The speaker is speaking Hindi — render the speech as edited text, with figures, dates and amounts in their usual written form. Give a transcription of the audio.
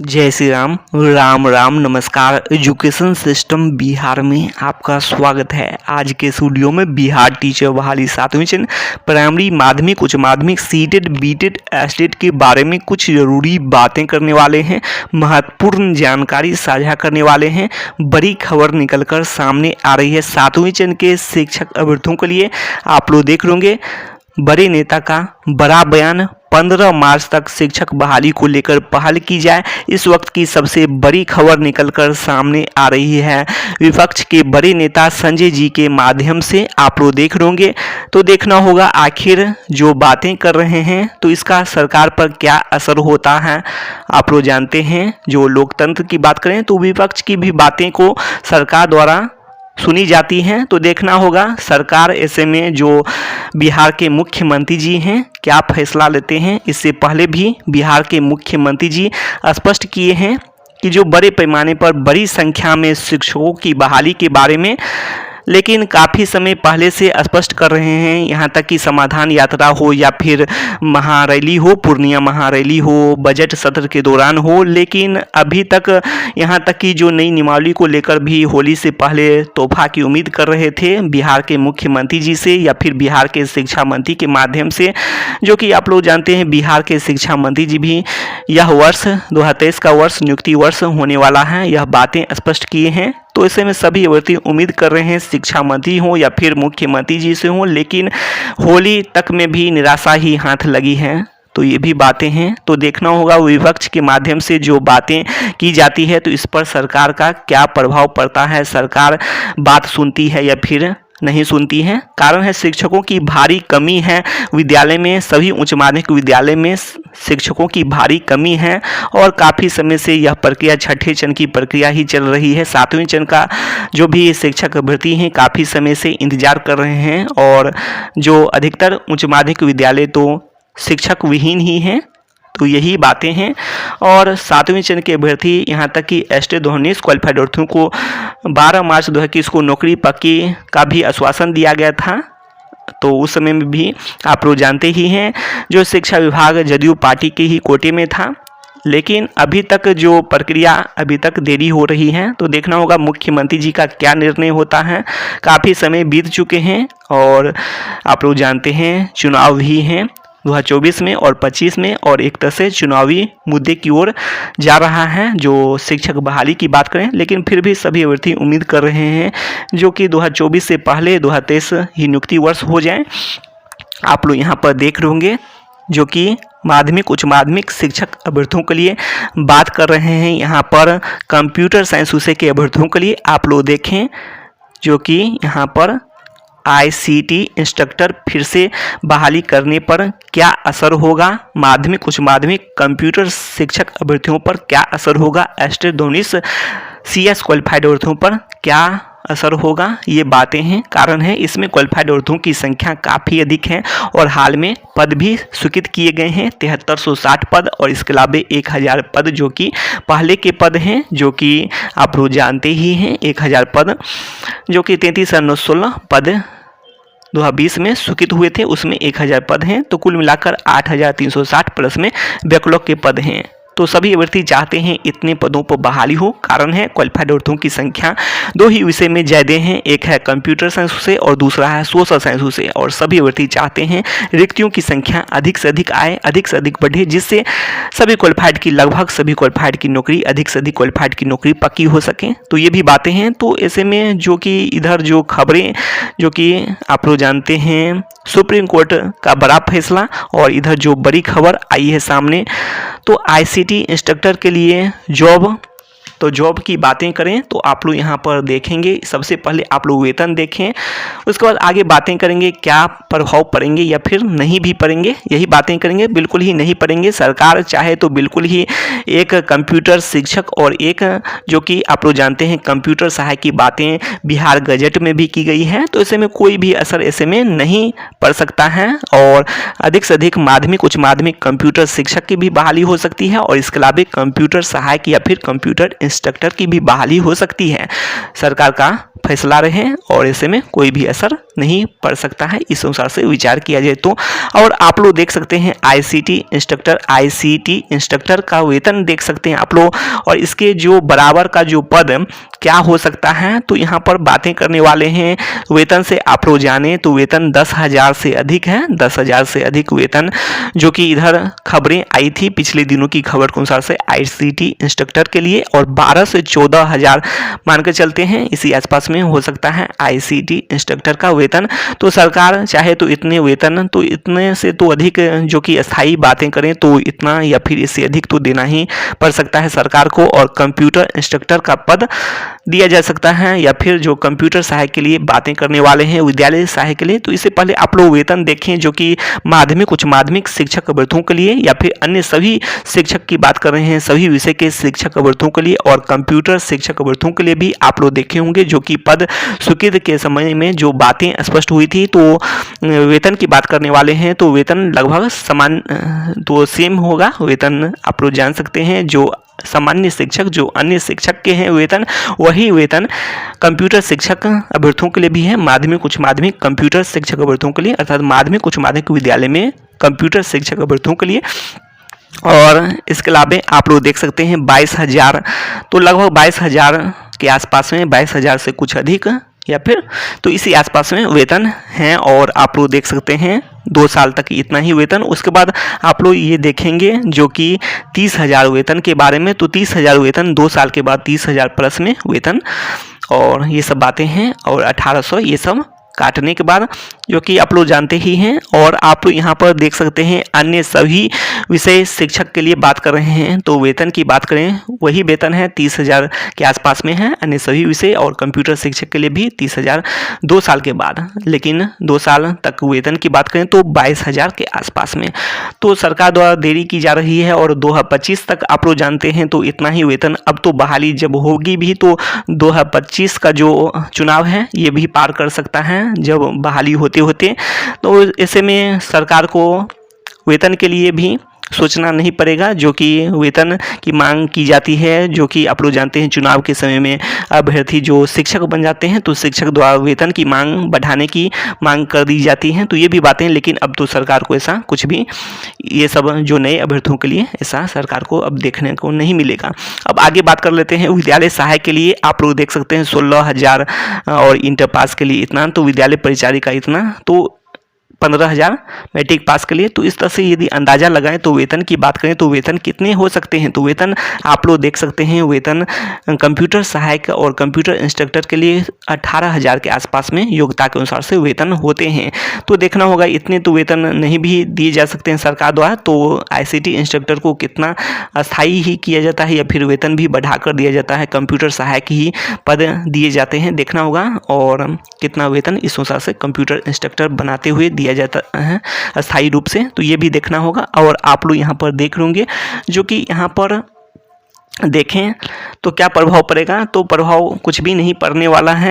जय श्री राम। राम राम नमस्कार। एजुकेशन सिस्टम बिहार में आपका स्वागत है। आज के इस वीडियो में बिहार टीचर बहाली 7वीं चरण प्राइमरी माध्यमिक उच्च माध्यमिक सीटेट बीटेट एस्टेट के बारे में कुछ ज़रूरी बातें करने वाले हैं, महत्वपूर्ण जानकारी साझा करने वाले हैं। बड़ी खबर निकलकर सामने आ रही है 7वीं चरण के शिक्षक अभ्यर्थियों के लिए। आप लोग देख होंगे बड़े नेता का बड़ा बयान, 15 मार्च तक शिक्षक बहाली को लेकर पहल की जाए। इस वक्त की सबसे बड़ी खबर निकलकर सामने आ रही है विपक्ष के बड़े नेता संजय जी के माध्यम से। आप लोग देख रहे होंगे तो देखना होगा आखिर जो बातें कर रहे हैं तो इसका सरकार पर क्या असर होता है। आप लोग जानते हैं जो लोकतंत्र की बात करें तो विपक्ष की भी बातें को सरकार द्वारा सुनी जाती हैं। तो देखना होगा सरकार ऐसे में जो बिहार के मुख्यमंत्री जी हैं क्या फैसला लेते हैं। इससे पहले भी बिहार के मुख्यमंत्री जी स्पष्ट किए हैं कि जो बड़े पैमाने पर बड़ी संख्या में शिक्षकों की बहाली के बारे में, लेकिन काफ़ी समय पहले से स्पष्ट कर रहे हैं। यहाँ तक कि समाधान यात्रा हो या फिर महारैली हो, पूर्णिया महारैली हो, बजट सत्र के दौरान हो, लेकिन अभी तक यहाँ तक कि जो नई नियमावली को लेकर भी होली से पहले तोहफा की उम्मीद कर रहे थे बिहार के मुख्यमंत्री जी से या फिर बिहार के शिक्षा मंत्री के माध्यम से, जो कि आप लोग जानते हैं बिहार के शिक्षा मंत्री जी भी यह वर्ष 2023 का वर्ष नियुक्ति वर्ष होने वाला है, यह बातें स्पष्ट किए हैं। तो ऐसे में सभी अभ्यर्थी उम्मीद कर रहे हैं शिक्षा मंत्री हो या फिर मुख्यमंत्री जी से हो, लेकिन होली तक में भी निराशा ही हाथ लगी है। तो ये भी बातें हैं। तो देखना होगा विपक्ष के माध्यम से जो बातें की जाती है तो इस पर सरकार का क्या प्रभाव पड़ता है, सरकार बात सुनती है या फिर नहीं सुनती है। कारण है शिक्षकों की भारी कमी है विद्यालय में, सभी उच्च माध्यमिक विद्यालय में शिक्षकों की भारी कमी है और काफ़ी समय से यह प्रक्रिया छठे चरण की प्रक्रिया ही चल रही है। 7वें चरण का जो भी शिक्षक अभ्यर्थी हैं काफ़ी समय से इंतजार कर रहे हैं और जो अधिकतर उच्च माध्यमिक विद्यालय तो शिक्षक विहीन ही हैं। तो यही बातें हैं और 7वें चरण के अभ्यर्थी यहाँ तक कि एस्टेट 2019 क्वालिफाइड अभ्यर्थियों को 12 मार्च 2021 को नौकरी पक्की का भी आश्वासन दिया गया था। तो उस समय में भी आप लोग जानते ही हैं जो शिक्षा विभाग जदयू पार्टी के ही कोटे में था, लेकिन अभी तक जो प्रक्रिया अभी तक देरी हो रही है। तो देखना होगा मुख्यमंत्री जी का क्या निर्णय होता है। काफ़ी समय बीत चुके हैं और आप लोग जानते हैं चुनाव भी हैं 2024 में और 25 में और एक तरह से चुनावी मुद्दे की ओर जा रहा है जो शिक्षक बहाली की बात करें। लेकिन फिर भी सभी अभ्यर्थी उम्मीद कर रहे हैं जो कि 2024 से पहले 2023 ही नियुक्ति वर्ष हो जाए। आप लोग यहाँ पर देख रहे होंगे जो कि माध्यमिक उच्च माध्यमिक शिक्षक अभ्यर्थियों के लिए बात कर रहे हैं। यहाँ पर कंप्यूटर साइंस विषय के अभ्यर्थियों के लिए आप लोग देखें जो कि यहाँ पर ICT इंस्ट्रक्टर फिर से बहाली करने पर क्या असर होगा, माध्यमिक उच्च माध्यमिक कंप्यूटर शिक्षक अभ्यर्थियों पर क्या असर होगा, एस्टेट 2019 CS क्वालिफाइड अभ्यर्थियों पर क्या असर होगा, ये बातें हैं। कारण है इसमें क्वालिफाइड अभ्यर्थियों की संख्या काफ़ी अधिक है और हाल में पद भी स्वीकृत किए गए हैं 7360 पद और इसके अलावा 1000 पद जो कि पहले के पद हैं, जो कि आप लोग जानते ही हैं 1000 पद जो कि 33,916 पद 2020 में स्वीकृत हुए थे, उसमें 1000 पद हैं। तो कुल मिलाकर 8360 प्लस में बैकलॉग के पद हैं। तो सभी अभ्यर्थी चाहते हैं इतने पदों पर बहाली हो। कारण है क्वालिफाइड अभ्यर्थियों की संख्या दो ही विषय में ज़्यादा हैं, एक है कंप्यूटर साइंस विषय और दूसरा है सोशल साइंस विषय। और सभी अभ्यर्थी चाहते हैं रिक्तियों की संख्या अधिक से अधिक आए, अधिक से अधिक बढ़े, जिससे सभी क्वालिफाइड की लगभग सभी क्वालिफाइड की नौकरी अधिक से अधिक क्वालिफाइड की नौकरी पक्की हो सके। तो ये भी बातें हैं। तो ऐसे में जो कि इधर जो खबरें जो कि आप लोग जानते हैं सुप्रीम कोर्ट का बड़ा फैसला और इधर जो बड़ी खबर आई है सामने तो ICT इंस्ट्रक्टर के लिए जॉब की बातें करें तो आप लोग यहाँ पर देखेंगे। सबसे पहले आप लोग वेतन देखें, उसके बाद आगे बातें करेंगे क्या प्रभाव पड़ेंगे या फिर नहीं भी पड़ेंगे, यही बातें करेंगे। बिल्कुल ही नहीं पड़ेंगे। सरकार चाहे तो बिल्कुल ही एक कंप्यूटर शिक्षक और एक जो कि आप लोग जानते हैं कंप्यूटर सहायक की बातें बिहार गजट में भी की गई है। तो ऐसे में कोई भी असर ऐसे में नहीं पड़ सकता है और अधिक से अधिक माध्यमिक उच्च माध्यमिक कंप्यूटर शिक्षक की भी बहाली हो सकती है और इसके अलावा कंप्यूटर सहायक या फिर कंप्यूटर इंस्ट्रक्टर की भी बहाली हो सकती है। सरकार का फैसला रहे हैं और ऐसे में कोई भी असर नहीं पड़ सकता है इस अनुसार से विचार किया जाए तो। और आप लोग देख सकते हैं आईसीटी इंस्ट्रक्टर का वेतन देख सकते हैं आप लोग, और इसके जो बराबर का जो पद क्या हो सकता है, तो यहाँ पर बातें करने वाले हैं वेतन से। आप लोग जाने तो वेतन 10,000 से अधिक है, 10,000 से अधिक वेतन, जो कि इधर खबरें आई थी पिछले दिनों की खबर के अनुसार से आईसीटी इंस्ट्रक्टर के लिए, और 12 से 14,000 मान के चलते हैं, इसी आसपास में हो सकता है आईसीटी इंस्ट्रक्टर का वेतन। तो सरकार चाहे तो इतने वेतन, तो इतने से तो अधिक जो कि अस्थायी बातें करें तो इतना या फिर इससे अधिक तो देना ही पड़ सकता है सरकार को, और कंप्यूटर इंस्ट्रक्टर का पद दिया जा सकता है, या फिर जो कंप्यूटर सहायक के लिए बातें करने वाले हैं विद्यालय सहायक के लिए, तो इससे पहले आप लोग वेतन देखें जो कि माध्यमिक उच्च माध्यमिक शिक्षक अभ्यर्थियों के लिए, या फिर अन्य सभी शिक्षक की बात कर रहे हैं, सभी विषय के शिक्षक अभ्यर्थियों के लिए, और कंप्यूटर शिक्षक अभ्यर्थियों के लिए भी आप लोग देखे होंगे जो कि पद स्वीकृत के समय में जो बातें स्पष्ट हुई थी, तो वेतन की बात करने वाले हैं तो वेतन लगभग समान तो सेम होगा वेतन। आप लोग जान सकते हैं जो सामान्य शिक्षक जो अन्य शिक्षक के हैं वेतन, वही वेतन कंप्यूटर शिक्षक अभ्यर्थियों के लिए भी है, माध्यमिक उच्च माध्यमिक कंप्यूटर शिक्षक अभ्यर्थियों के लिए, अर्थात माध्यमिक उच्च माध्यमिक विद्यालय में कंप्यूटर शिक्षक अभ्यर्थियों के लिए। और इसके अलावा आप लोग देख सकते हैं 22,000, तो लगभग 22,000 के आसपास में, 22,000 से कुछ अधिक या फिर तो इसी आसपास में वेतन हैं। और आप लोग देख सकते हैं 2 साल तक इतना ही वेतन। उसके बाद आप लोग ये देखेंगे जो कि 30,000 वेतन के बारे में, तो 30,000 वेतन 2 साल के बाद 30,000 प्लस में वेतन, और ये सब बातें हैं। और 1,800 ये सब काटने के बाद जो कि आप लोग जानते ही हैं। और आप लोग यहाँ पर देख सकते हैं अन्य सभी विषय शिक्षक के लिए बात कर रहे हैं, तो वेतन की बात करें वही वेतन है 30,000 के आसपास में है अन्य सभी विषय, और कंप्यूटर शिक्षक के लिए भी 30,000 2 साल के बाद। लेकिन 2 साल तक वेतन की बात करें तो 22,000 के आसपास में। तो सरकार द्वारा देरी की जा रही है, और 2025 तक आप लोग जानते हैं तो इतना ही वेतन। अब तो बहाली जब होगी भी तो 2025 का जो चुनाव है ये भी पार कर सकता है जब बहाली होते होते, तो ऐसे में सरकार को वेतन के लिए भी सोचना नहीं पड़ेगा, जो कि वेतन की मांग की जाती है, जो कि आप लोग जानते हैं चुनाव के समय में अभ्यर्थी जो शिक्षक बन जाते हैं तो शिक्षक द्वारा वेतन की मांग बढ़ाने की मांग कर दी जाती है, तो ये भी बातें। लेकिन अब तो सरकार को ऐसा कुछ भी, ये सब जो नए अभ्यर्थियों के लिए ऐसा सरकार को अब देखने को नहीं मिलेगा। अब आगे बात कर लेते हैं विद्यालय सहायक के लिए। आप लोग देख सकते हैं 16,000, और इंटर पास के लिए इतना, तो विद्यालय परिचारिका इतना, तो 15,000 मैट्रिक पास के लिए। तो इस तरह से यदि अंदाज़ा लगाएं तो वेतन की बात करें तो वेतन कितने हो सकते हैं, तो वेतन आप लोग देख सकते हैं वेतन कंप्यूटर सहायक और कंप्यूटर इंस्ट्रक्टर के लिए 18,000 के आसपास में योग्यता के अनुसार से वेतन होते हैं। तो देखना होगा इतने तो वेतन नहीं भी दिए जा सकते हैं सरकार द्वारा, तो आईसीटी इंस्ट्रक्टर को कितना अस्थायी ही किया जाता है या फिर वेतन भी बढ़ाकर दिया जाता है, कंप्यूटर सहायक ही पद दिए जाते हैं, देखना होगा। और कितना वेतन इस अनुसार से कंप्यूटर इंस्ट्रक्टर बनाते हुए दिया जाता है अस्थायी रूप से, तो ये भी देखना होगा। और आप लोग यहाँ पर देख होंगे जो कि यहाँ पर देखें तो क्या प्रभाव पड़ेगा, तो प्रभाव कुछ भी नहीं पड़ने वाला है।